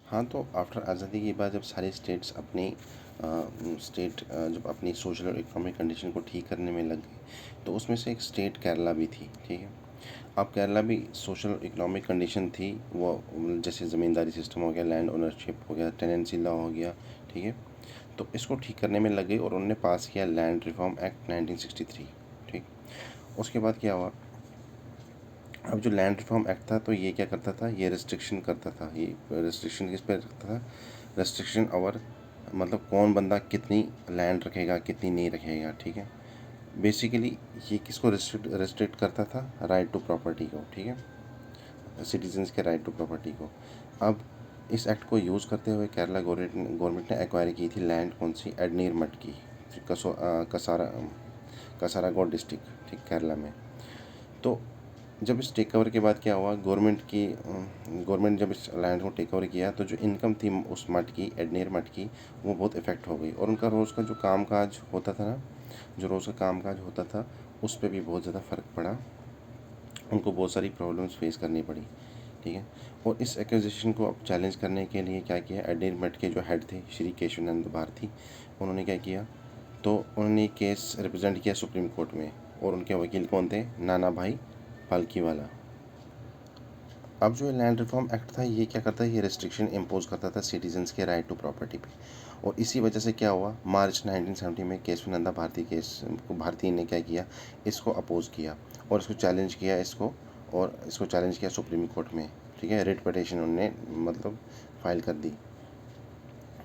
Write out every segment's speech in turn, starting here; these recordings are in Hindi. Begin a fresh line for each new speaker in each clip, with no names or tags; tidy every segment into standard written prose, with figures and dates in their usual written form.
हाँ, तो आफ्टर आज़ादी के बाद जब सारे स्टेट्स अपनी जब अपनी सोशल और इकोनॉमिक कंडीशन को ठीक करने में लग गए, तो उसमें से एक स्टेट केरला भी थी, ठीक है। अब केरला भी सोशल और इकोनॉमिक कंडीशन थी, वो जैसे ज़मींदारी सिस्टम हो गया, लैंड ओनरशिप हो गया, टेनेंसी लॉ हो गया, ठीक है। तो इसको ठीक करने में लग गई और उन्होंने पास किया लैंड रिफॉर्म एक्ट 1963, ठीक। उसके बाद क्या हुआ, अब जो लैंड रिफॉर्म एक्ट था तो ये क्या करता था, ये रिस्ट्रिक्शन करता था। ये रिस्ट्रिक्शन किस पे रखता था, रेस्ट्रिक्शन और मतलब कौन बंदा कितनी लैंड रखेगा कितनी नहीं रखेगा, ठीक है। बेसिकली ये किसको रेस्ट्रिक्ट करता था, राइट टू प्रॉपर्टी को, ठीक है, सिटीजन्स के राइट टू प्रॉपर्टी को। अब इस एक्ट को यूज़ करते हुए केरला गवर्नमेंट ने एक्वायर की थी लैंड, कौन सी, एडनीर मठ की, कसारागोड डिस्ट्रिक्ट, ठीक, केरला में। तो जब इस टेक ओवर के बाद क्या हुआ, गवर्नमेंट जब इस लैंड को टेक ओवर किया तो जो इनकम थी उस मठ की, एडनेर मठ की, वो बहुत इफ़ेक्ट हो गई और उनका रोज़ का जो कामकाज होता था ना, जो रोज़ का कामकाज होता था उस पर भी बहुत ज़्यादा फ़र्क पड़ा। उनको बहुत सारी प्रॉब्लम्स फेस करनी पड़ी, ठीक है। और इस एक्विजिशन को अब चैलेंज करने के लिए क्या किया, एडनेर मठ के जो हेड थे श्री केशवानंद भारती, उन्होंने क्या किया, तो उन्होंने केस रिप्रेजेंट किया सुप्रीम कोर्ट में और उनके वकील कौन थे, नाना भाई पालकीवाला। अब जो लैंड रिफॉर्म एक्ट था ये क्या करता है, ये रिस्ट्रिक्शन इम्पोज करता था सिटीजन्स के राइट टू प्रॉपर्टी पे। और इसी वजह से क्या हुआ, मार्च 1970 में केशवानंदा भारती केस को भारती ने क्या किया, इसको अपोज किया और इसको चैलेंज किया, इसको चैलेंज किया सुप्रीम कोर्ट में, ठीक है। रिट पिटीशन उन्होंने मतलब फाइल कर दी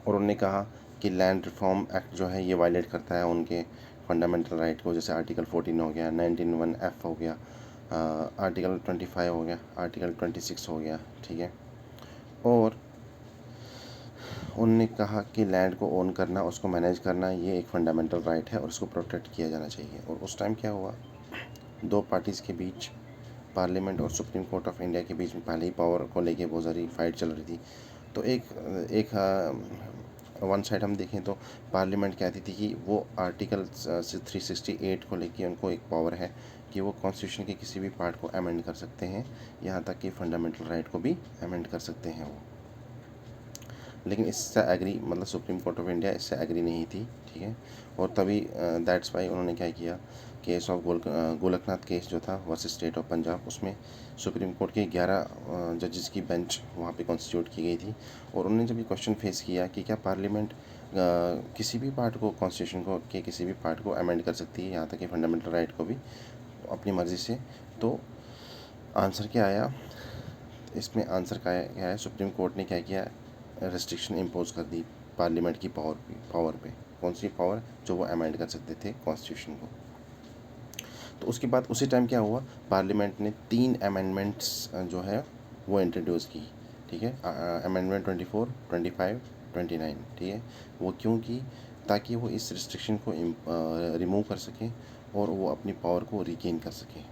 और उन्होंने कहा कि लैंड रिफॉर्म एक्ट जो है ये वायलेट करता है उनके फंडामेंटल राइट को, जैसे आर्टिकल 14 हो गया, 19(1)(f) हो गया, आर्टिकल 25 हो गया, आर्टिकल 26 हो गया, ठीक है। और उन्होंने कहा कि लैंड को ओन करना, उसको मैनेज करना, ये एक फंडामेंटल राइट है और इसको प्रोटेक्ट किया जाना चाहिए। और उस टाइम क्या हुआ, दो पार्टीज़ के बीच, पार्लियामेंट और सुप्रीम कोर्ट ऑफ इंडिया के बीच में पहले ही पावर को लेके बहुत सारी फाइट चल रही थी। तो एक एक वन साइड हम देखें तो पार्लियामेंट कहती थी कि वो आर्टिकल 368 को लेके उनको एक पावर है कि वो कॉन्स्टिट्यूशन के किसी भी पार्ट को अमेंड कर सकते हैं, यहाँ तक कि फंडामेंटल राइट को भी अमेंड कर सकते हैं वो। लेकिन इससे एग्री, मतलब सुप्रीम कोर्ट ऑफ इंडिया इससे एग्री नहीं थी, ठीक है। और तभी दैट्स वाई उन्होंने क्या किया, केस ऑफ गोलकनाथ केस जो था वर्सेस स्टेट ऑफ पंजाब, उसमें सुप्रीम कोर्ट के 11 जजेस की बेंच वहाँ पे कॉन्स्टिट्यूट की गई थी। और उन्होंने जब ये क्वेश्चन फेस किया कि क्या पार्लियामेंट किसी भी पार्ट को, कॉन्स्टिट्यूशन को के किसी भी पार्ट को अमेंड कर सकती है, यहाँ तक कि फंडामेंटल राइट को भी अपनी मर्ज़ी से, तो आंसर क्या आया, इसमें आंसर क्या है, सुप्रीम कोर्ट ने क्या किया, रेस्ट्रिक्शन इम्पोज कर दी पार्लियामेंट की पावर पे। कौन सी पावर, जो वो अमेंड कर सकते थे कॉन्स्टिट्यूशन को। तो उसके बाद उसी टाइम क्या हुआ, पार्लियामेंट ने 3 अमेंडमेंट्स जो है वो इंट्रोड्यूस की, ठीक है। अमेंडमेंट 24, 25, 29, ठीक है। वो क्यों की, ताकि वो इस रिस्ट्रिक्शन को रिमूव कर सकें और वो अपनी पावर को रिगेन कर सकें।